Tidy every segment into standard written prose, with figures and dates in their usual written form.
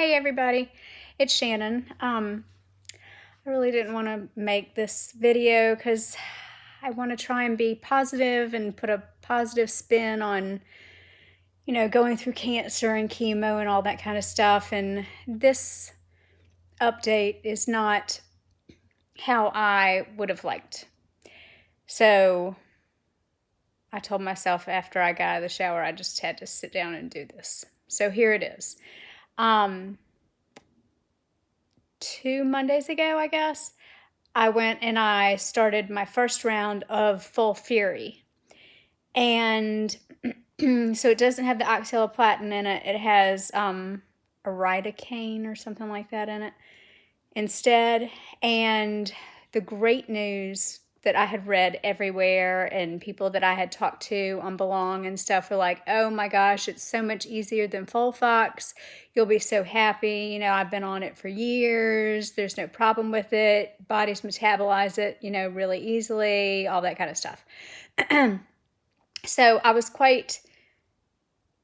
Hey everybody, it's Shannon. I really didn't want to make this video because I want to try and be positive and put a positive spin on, going through cancer and chemo and all that kind of stuff. And this update is not how I would have liked. So I told myself after I got out of the shower, I just had to sit down and do this. So here it is. 2 Mondays ago, I guess, I went and I started my first round of FOLFIRI. And so it doesn't have the oxaliplatin in it. It has iridocaine or something like that in it instead. And the great news that I had read everywhere and people that I had talked to on Belong and stuff were like, oh my gosh, it's so much easier than Folfox. You'll be so happy. I've been on it for years. There's no problem with it. Bodies metabolize it, really easily, all that kind of stuff. So I was quite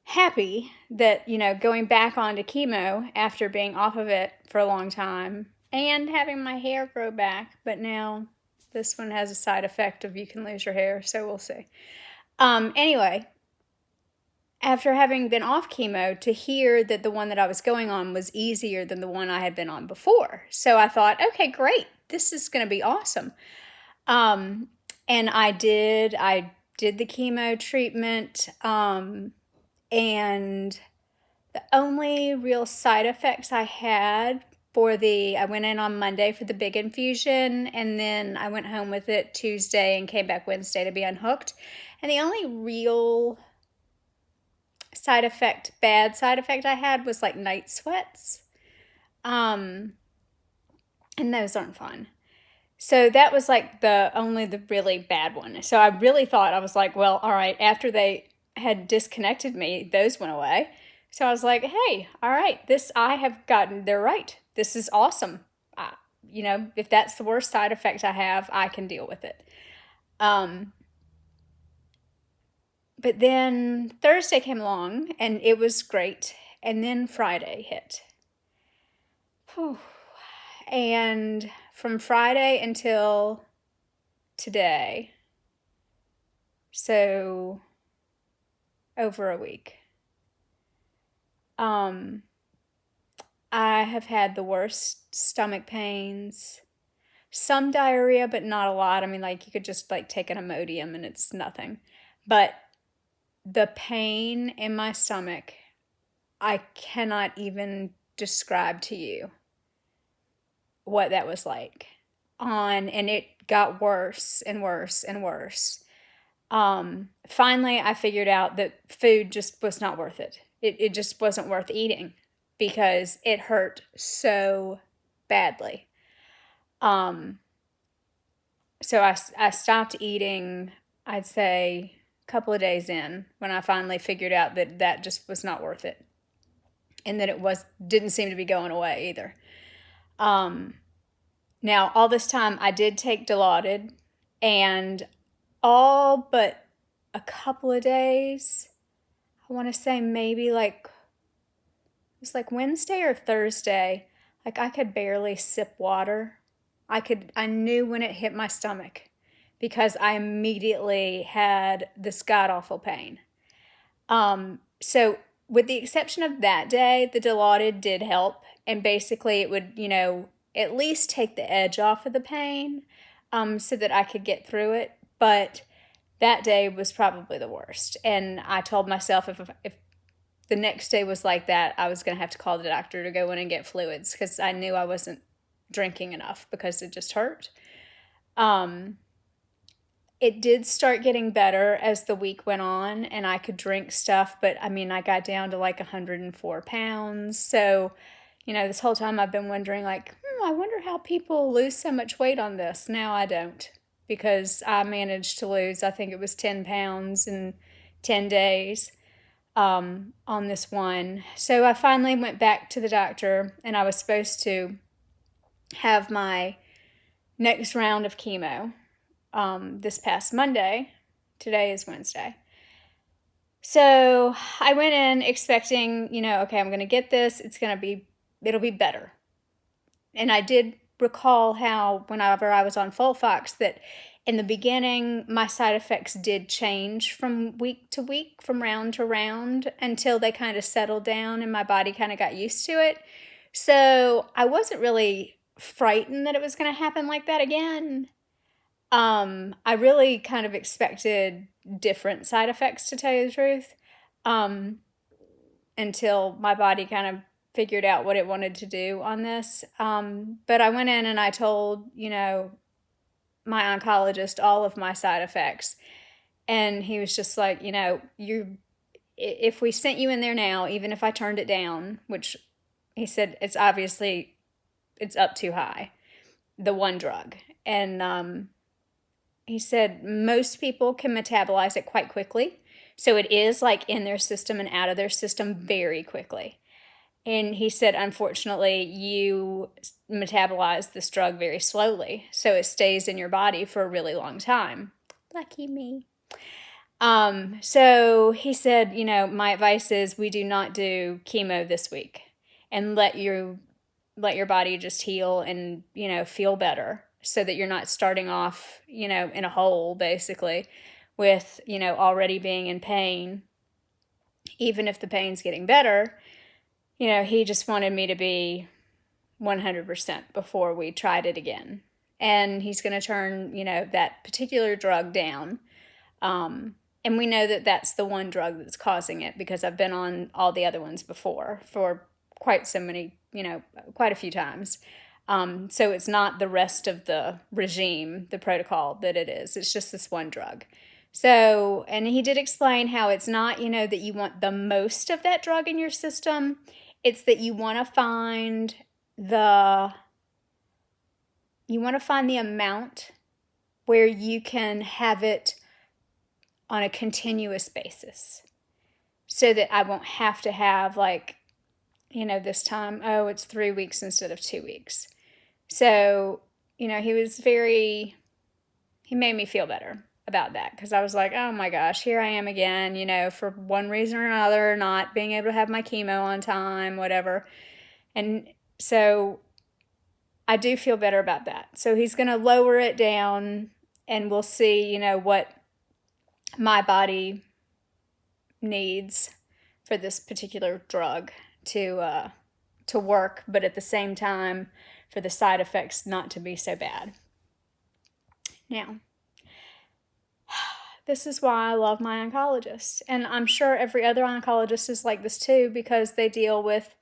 happy that, going back onto chemo after being off of it for a long time and having my hair grow back, but now this one has a side effect of you can lose your hair, so we'll see. Anyway, after having been off chemo, to hear that the one that I was going on was easier than the one I had been on before. So I thought, okay, great. This is going to be awesome. And I did the chemo treatment, and the only real side effects I had I went in on Monday for the big infusion, and then I went home with it Tuesday and came back Wednesday to be unhooked. And the only real bad side effect I had was like night sweats. And those aren't fun. So that was like the really bad one. So I really thought, I was like, well, all right, after they had disconnected me, those went away. So I was like, hey, all right, they're right. This is awesome. If that's the worst side effect I have, I can deal with it. But then Thursday came along and it was great. And then Friday hit. Whew. And from Friday until today, so over a week, I have had the worst stomach pains, some diarrhea, but not a lot. I mean, like you could just like take an Imodium and it's nothing. But the pain in my stomach, I cannot even describe to you what that was like. And it got worse and worse and worse. Finally, I figured out that food just was not worth it. It just wasn't worth eating because it hurt so badly. So I stopped eating, I'd say, a couple of days in when I finally figured out that just was not worth it. And that didn't seem to be going away either. Now, all this time, I did take Dilaudid, and all but a couple of days, I want to say maybe it was like Wednesday or Thursday, like I could barely sip water. I knew when it hit my stomach because I immediately had this god-awful pain. So with the exception of that day, the Dilaudid did help, and basically it would, at least take the edge off of the pain, so that I could get through it. But that day was probably the worst. And I told myself if the next day was like that, I was going to have to call the doctor to go in and get fluids because I knew I wasn't drinking enough because it just hurt. It did start getting better as the week went on and I could drink stuff, but I mean, I got down to like 104 pounds. So, this whole time I've been wondering I wonder how people lose so much weight on this. Now I don't, because I managed to lose, I think it was 10 pounds in 10 days on this one. So I finally went back to the doctor and I was supposed to have my next round of chemo this past Monday. Today is Wednesday. So I went in expecting, okay, I'm going to get this. It's going to be it'll be better. And I did recall how whenever I was on FOLFOX that in the beginning, my side effects did change from week to week, from round to round, until they kind of settled down and my body kind of got used to it. So I wasn't really frightened that it was going to happen like that again. I really kind of expected different side effects, to tell you the truth, until my body kind of figured out what it wanted to do on this. But I went in and I told, my oncologist all of my side effects. And he was just like, if we sent you in there now, even if I turned it down, which he said it's up too high, the one drug. And he said most people can metabolize it quite quickly. So it is like in their system and out of their system very quickly. And he said, unfortunately, you metabolize this drug very slowly. So it stays in your body for a really long time. Lucky me. So he said, my advice is we do not do chemo this week, and let your body just heal and, feel better, so that you're not starting off, in a hole, basically, with, already being in pain. Even if the pain's getting better, he just wanted me to be 100% before we tried it again. And he's going to turn, that particular drug down. And we know that that's the one drug that's causing it, because I've been on all the other ones before for quite a few times. So it's not the rest of the regime, the protocol that it is. It's just this one drug. So, and he did explain how it's not, that you want the most of that drug in your system. It's that you want to find the amount where you can have it on a continuous basis, so that I won't have to have this time, it's 3 weeks instead of 2 weeks. So, he made me feel better about that, because I was like, oh my gosh, here I am again, for one reason or another, not being able to have my chemo on time, whatever. And so I do feel better about that. So he's going to lower it down, and we'll see, what my body needs for this particular drug to work, but at the same time for the side effects not to be so bad. Now, this is why I love my oncologist, and I'm sure every other oncologist is like this too, because they deal with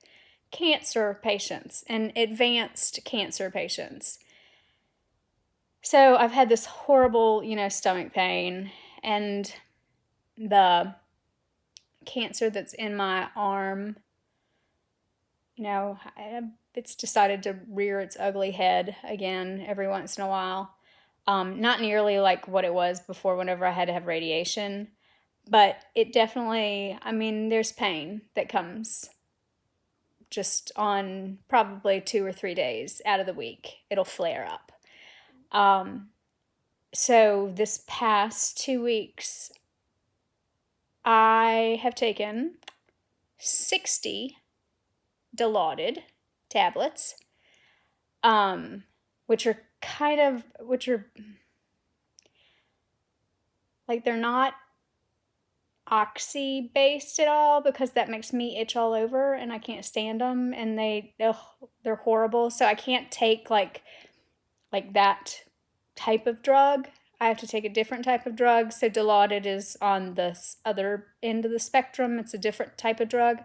cancer patients and advanced cancer patients. So I've had this horrible, stomach pain, and the cancer that's in my arm, it's decided to rear its ugly head again every once in a while. Not nearly like what it was before whenever I had to have radiation, but it definitely, there's pain that comes just on probably 2 or 3 days out of the week. It'll flare up. So this past 2 weeks, I have taken 60 Dilaudid tablets, which are they're not oxy based at all, because that makes me itch all over and I can't stand them, and they're horrible. So I can't take like that type of drug. I have to take a different type of drug. So Dilaudid is on the other end of the spectrum. It's a different type of drug.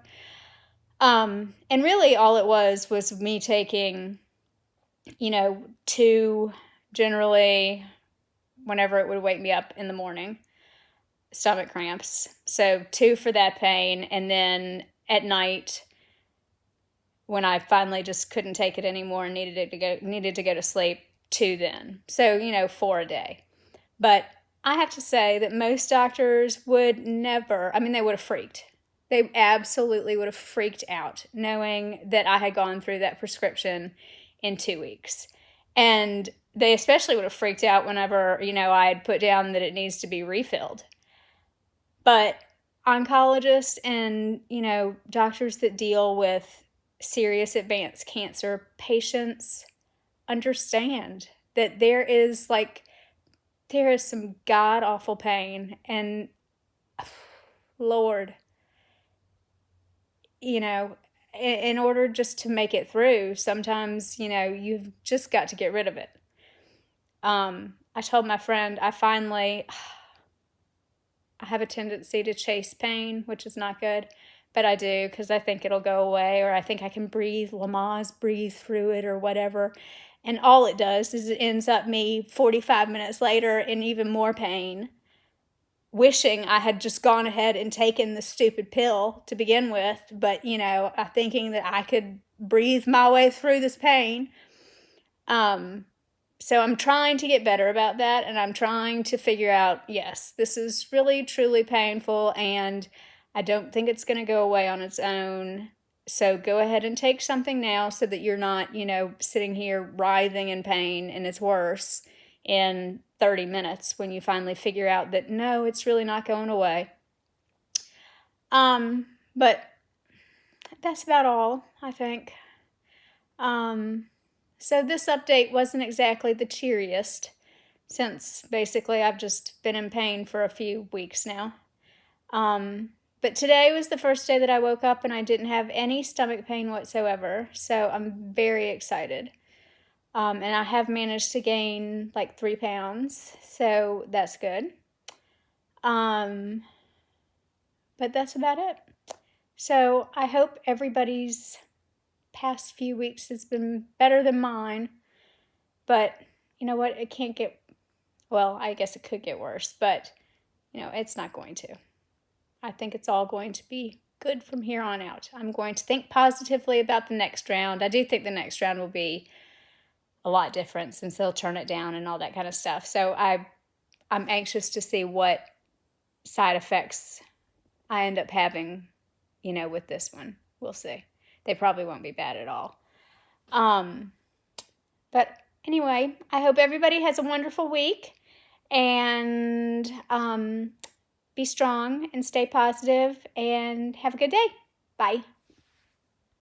And really all it was me taking, 2 generally whenever it would wake me up in the morning, stomach cramps. So 2 for that pain. And then at night, when I finally just couldn't take it anymore and needed to go to sleep, 2 then. So, 4 a day. But I have to say that most doctors would never, they would have freaked. They absolutely would have freaked out knowing that I had gone through that prescription in 2 weeks. And they especially would have freaked out whenever, I had put down that it needs to be refilled. But oncologists and, doctors that deal with serious advanced cancer patients understand that there is some god awful pain, and Lord, in order just to make it through, sometimes, you've just got to get rid of it. I told my friend I have a tendency to chase pain, which is not good, but I do because I think it'll go away, or I think I can breathe Lamaze, breathe through it or whatever. And all it does is it ends up me 45 minutes later in even more pain, wishing I had just gone ahead and taken the stupid pill to begin with, but, thinking that I could breathe my way through this pain. So I'm trying to get better about that, and I'm trying to figure out, yes, this is really, truly painful, and I don't think it's going to go away on its own. So go ahead and take something now so that you're not, sitting here writhing in pain, and it's worse in 30 minutes when you finally figure out that, no, it's really not going away. But that's about all, I think. So this update wasn't exactly the cheeriest, since basically I've just been in pain for a few weeks now. But today was the first day that I woke up and I didn't have any stomach pain whatsoever, so I'm very excited. And I have managed to gain like 3 pounds, so that's good. But that's about it. So I hope everybody's past few weeks has been better than mine, but you know what, it can't get, well, I guess it could get worse, but it's not going to. I think it's all going to be good from here on out. I'm going to think positively about the next round. I do think the next round will be a lot different since they'll turn it down and all that kind of stuff. So I'm anxious to see what side effects I end up having, with this one. We'll see. They probably won't be bad at all. But anyway, I hope everybody has a wonderful week, and be strong and stay positive and have a good day. Bye.